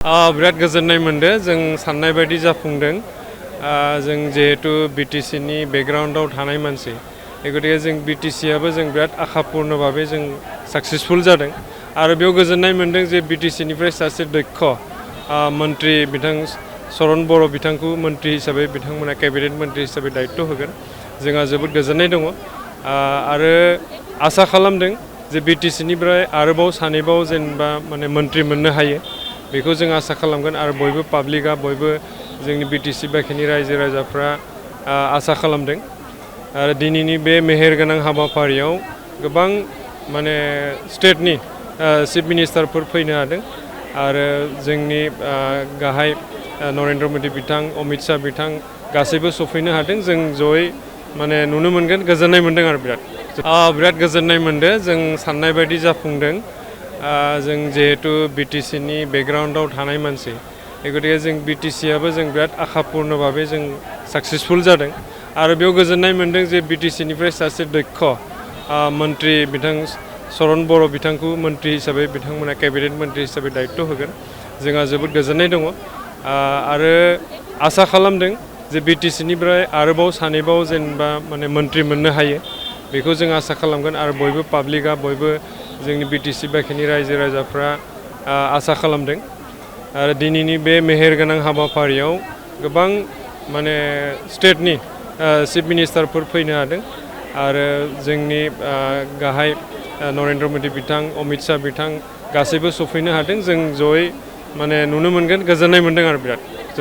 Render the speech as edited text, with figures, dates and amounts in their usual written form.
बिराद गोजोननाय मोनदों जों साननाय बायदि जाफुंदों जों जेहेतु बीटीसी नि बेकग्राउन्डआव थानाय मानसि गतिके जों बीटीसी आबो जों बिराद आखापूर्ण भावे जों सक्सेसफुल जादों आरो बेयाव गोजोननाय मोनदों जे बीटीसी निफ्राय सासे दक्ष मन्त्री बिथां सरण बर' बिथांखौ मन्त्री हिसाबै बिथांमोना कैबिनेट मन्त्री हिसाबै दायित्व होगोन जोंहा जोबोद गोजोननाय दङ आरो आसा खालामदों जे बीटीसी निफ्राय आरोबाव सानैबाव जेनेबा माने मन्त्री मोननो हायो बेखौ जों आसा खालामगोन आरो बयबो पाब्लिकआ बयबो जोंनि बीटीसी बाखिनि रायजो राजाफ्रा आसा खालामदों आरो दिनैनि बे मेहेरगोनां हाबाफारियाव गोबां माने स्टेटनि चिफ मिनिस्टारफोर फैनो हादों आरो जोंनि गाहाय नरेन्द्र मोदी बिथां अमित शाह बिथां गासैबो सफैनो हादों जों जयै माने नुनो मोनगोन गोजोननाय मोनदों आरो बिराद गोजोननाय मोनदों जों साननाय बायदि जाफुंदों जों जेहेतु बीटीसी नि बेकग्राउन्डआव थानाय मानसि गतिके जों बीटीसी आबो जों बिराद आखापूर्ण भावे जों सक्सेसफुल जादों आरो बेयाव गोजोननाय मोनदों जे बीटीसी निफ्राय सासे दक्ष मन्त्री बिथां सरण बर' बिथांखौ मन्त्री हिसाबै बिथांमोना कैबिनेट मन्त्री हिसाबै दायित्व होगोन जोंहा जोबोद गोजोननाय दङ आरो आसा खालामदों जे बीटीसी निफ्राय आरोबाव सानैबाव जेनेबा माने मन्त्री मोननो हायो बेखौ जों आसा खालामगोन आरो बयबो पाब्लिकआ बयबो जोंनि बीटीसी बाखिनि रायजो राजाफ्रा आसा खालामदों आरो दिनैनि बे मेहेरगोनां हाबाफारियाव गोबां माने स्टेटनि चिफ मिनिस्टारफोर फैनो हादों आरो जोंनि गाहाय नरेन्द्र मोदी बिथां अमित शाह बिथां गासैबो सफैनो हादों जों जयै माने नुनो मोनगोन गोजोननाय मोनदों आरो बिराद